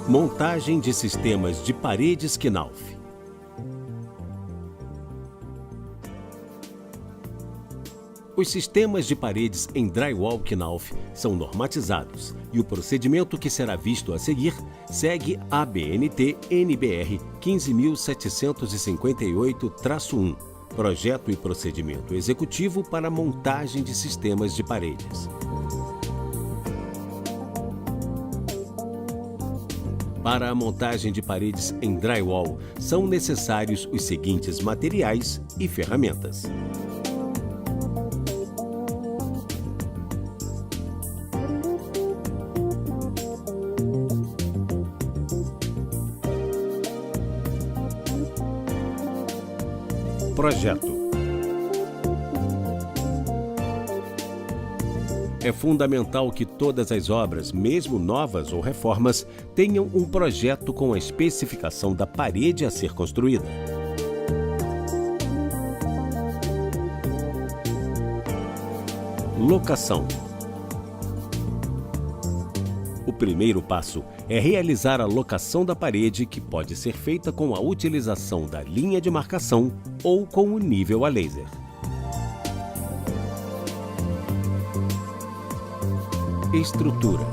Montagem de sistemas de paredes Knauf. Os sistemas de paredes em drywall Knauf são normatizados e o procedimento que será visto a seguir segue a ABNT NBR 15758-1, Projeto e Procedimento Executivo para Montagem de Sistemas de Paredes. Para a montagem de paredes em drywall, são necessários os seguintes materiais e ferramentas. Projeto. É fundamental que todas as obras, mesmo novas ou reformas, tenham um projeto com a especificação da parede a ser construída. Locação. O primeiro passo é realizar a locação da parede, que pode ser feita com a utilização da linha de marcação ou com o nível a laser. Estrutura.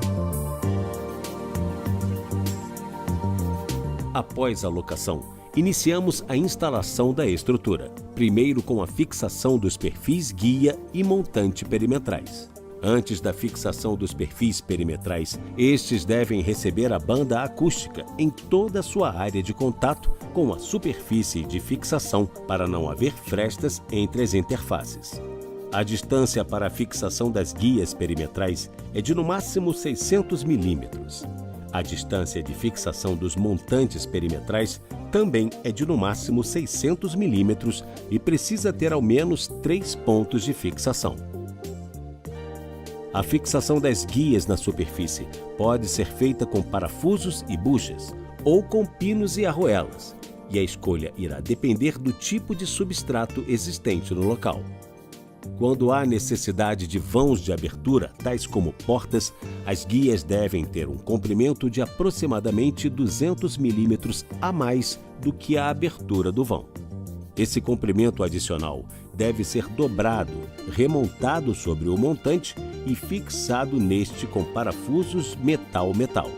Após a locação, iniciamos a instalação da estrutura, primeiro com a fixação dos perfis guia e montante perimetrais. Antes da fixação dos perfis perimetrais, estes devem receber a banda acústica em toda a sua área de contato com a superfície de fixação para não haver frestas entre as interfaces. A distância para a fixação das guias perimetrais é de no máximo 600 mm. A distância de fixação dos montantes perimetrais também é de no máximo 600 mm e precisa ter ao menos 3 pontos de fixação. A fixação das guias na superfície pode ser feita com parafusos e buchas ou com pinos e arruelas, e a escolha irá depender do tipo de substrato existente no local. Quando há necessidade de vãos de abertura, tais como portas, as guias devem ter um comprimento de aproximadamente 200 mm a mais do que a abertura do vão. Esse comprimento adicional deve ser dobrado, remontado sobre o montante e fixado neste com parafusos metal-metal.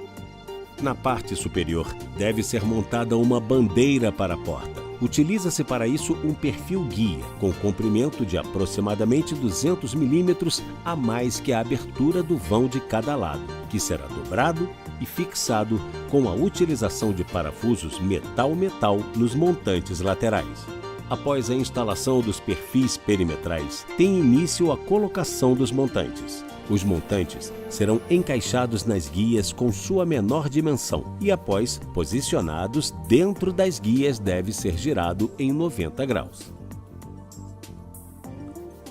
Na parte superior, deve ser montada uma bandeira para a porta. Utiliza-se para isso um perfil guia, com comprimento de aproximadamente 200 mm a mais que a abertura do vão de cada lado, que será dobrado e fixado com a utilização de parafusos metal-metal nos montantes laterais. Após a instalação dos perfis perimetrais, tem início a colocação dos montantes. Os montantes serão encaixados nas guias com sua menor dimensão e, após posicionados dentro das guias, deve ser girado em 90 graus.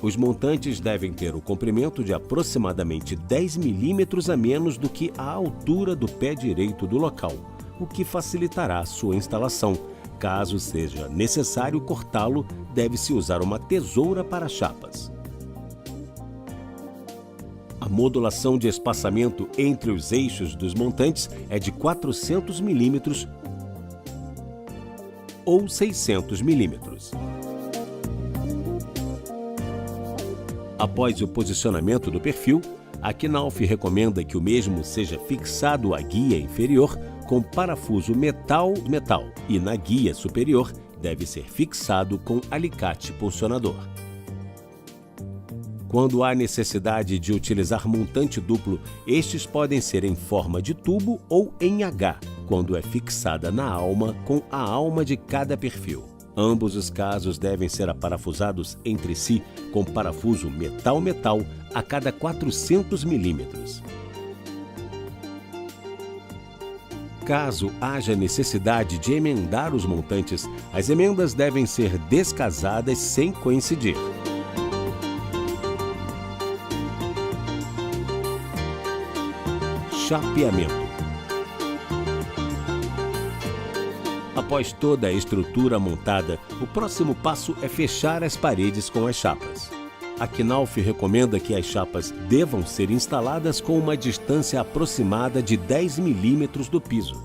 Os montantes devem ter o comprimento de aproximadamente 10 mm a menos do que a altura do pé direito do local, o que facilitará a sua instalação. Caso seja necessário cortá-lo, deve-se usar uma tesoura para chapas. A modulação de espaçamento entre os eixos dos montantes é de 400 mm ou 600 mm. Após o posicionamento do perfil, a Knauf recomenda que o mesmo seja fixado à guia inferior com parafuso metal-metal e na guia superior deve ser fixado com alicate pulsionador. Quando há necessidade de utilizar montante duplo, estes podem ser em forma de tubo ou em H, quando é fixada na alma com a alma de cada perfil. Ambos os casos devem ser aparafusados entre si com parafuso metal-metal a cada 400 mm. Caso haja necessidade de emendar os montantes, as emendas devem ser descasadas sem coincidir. Chapeamento. Após toda a estrutura montada, o próximo passo é fechar as paredes com as chapas. A Knauf recomenda que as chapas devam ser instaladas com uma distância aproximada de 10 mm do piso.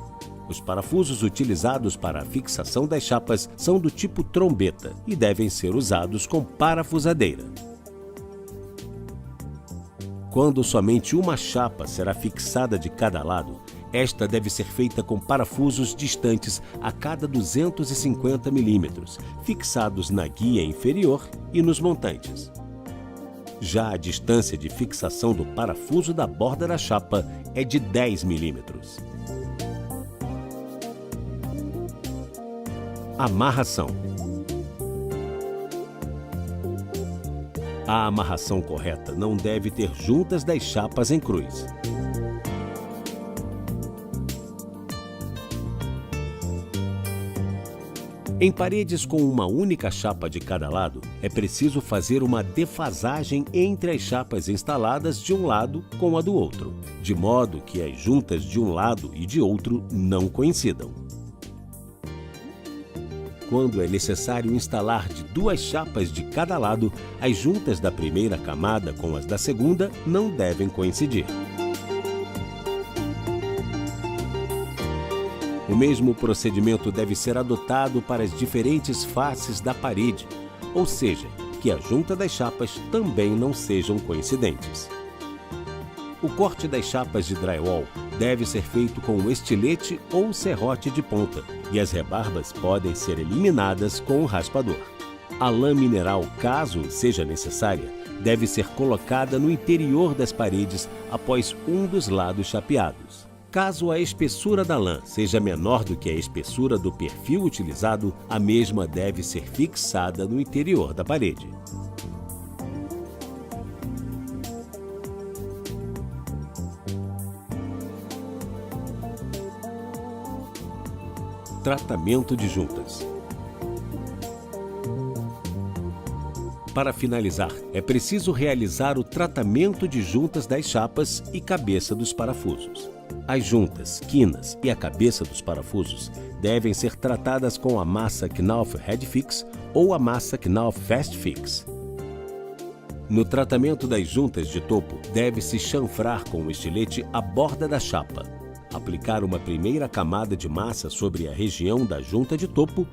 Os parafusos utilizados para a fixação das chapas são do tipo trombeta e devem ser usados com parafusadeira. Quando somente uma chapa será fixada de cada lado, esta deve ser feita com parafusos distantes a cada 250 mm, fixados na guia inferior e nos montantes. Já a distância de fixação do parafuso da borda da chapa é de 10 mm. Amarração. A amarração correta não deve ter juntas das chapas em cruz. Em paredes com uma única chapa de cada lado, é preciso fazer uma defasagem entre as chapas instaladas de um lado com a do outro, de modo que as juntas de um lado e de outro não coincidam. Quando é necessário instalar de duas chapas de cada lado, as juntas da primeira camada com as da segunda não devem coincidir. O mesmo procedimento deve ser adotado para as diferentes faces da parede, ou seja, que a junta das chapas também não sejam coincidentes. O corte das chapas de drywall deve ser feito com um estilete ou serrote de ponta, e as rebarbas podem ser eliminadas com um raspador. A lã mineral, caso seja necessária, deve ser colocada no interior das paredes após um dos lados chapeados. Caso a espessura da lã seja menor do que a espessura do perfil utilizado, a mesma deve ser fixada no interior da parede. Tratamento de juntas. Para finalizar, é preciso realizar o tratamento de juntas das chapas e cabeça dos parafusos. As juntas, quinas e a cabeça dos parafusos devem ser tratadas com a massa Knauf Head Fix ou a massa Knauf Fast Fix. No tratamento das juntas de topo, deve-se chanfrar com o estilete a borda da chapa, aplicar uma primeira camada de massa sobre a região da junta de topo,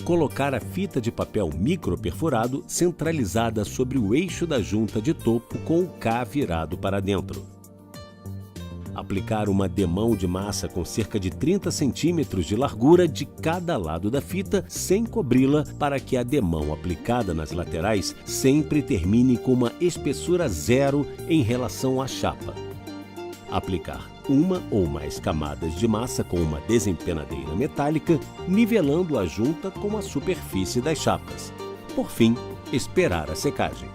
colocar a fita de papel microperfurado centralizada sobre o eixo da junta de topo com o K virado para dentro. Aplicar uma demão de massa com cerca de 30 centímetros de largura de cada lado da fita, sem cobri-la, para que a demão aplicada nas laterais sempre termine com uma espessura zero em relação à chapa. Aplicar uma ou mais camadas de massa com uma desempenadeira metálica, nivelando a junta com a superfície das chapas. Por fim, esperar a secagem.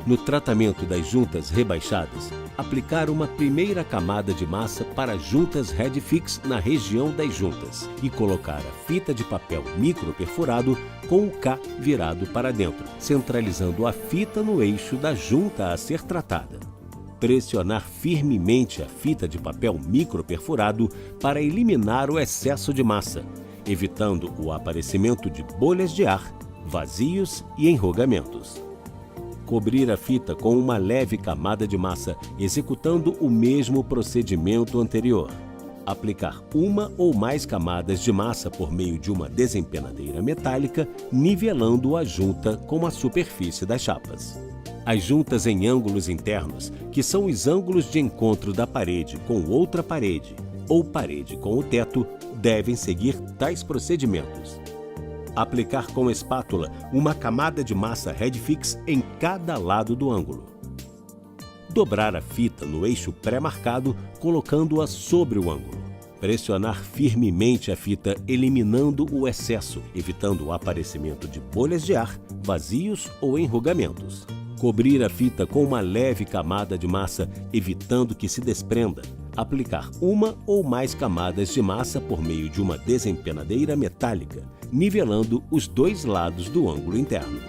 No tratamento das juntas rebaixadas, aplicar uma primeira camada de massa para juntas Head Fix na região das juntas e colocar a fita de papel microperfurado com o K virado para dentro, centralizando a fita no eixo da junta a ser tratada. Pressionar firmemente a fita de papel microperfurado para eliminar o excesso de massa, evitando o aparecimento de bolhas de ar, vazios e enrugamentos. Cobrir a fita com uma leve camada de massa, executando o mesmo procedimento anterior. Aplicar uma ou mais camadas de massa por meio de uma desempenadeira metálica, nivelando a junta com a superfície das chapas. As juntas em ângulos internos, que são os ângulos de encontro da parede com outra parede ou parede com o teto, devem seguir tais procedimentos. Aplicar com espátula uma camada de massa Head Fix em cada lado do ângulo. Dobrar a fita no eixo pré-marcado, colocando-a sobre o ângulo. Pressionar firmemente a fita, eliminando o excesso, evitando o aparecimento de bolhas de ar, vazios ou enrugamentos. Cobrir a fita com uma leve camada de massa, evitando que se desprenda. Aplicar uma ou mais camadas de massa por meio de uma desempenadeira metálica, nivelando os dois lados do ângulo interno.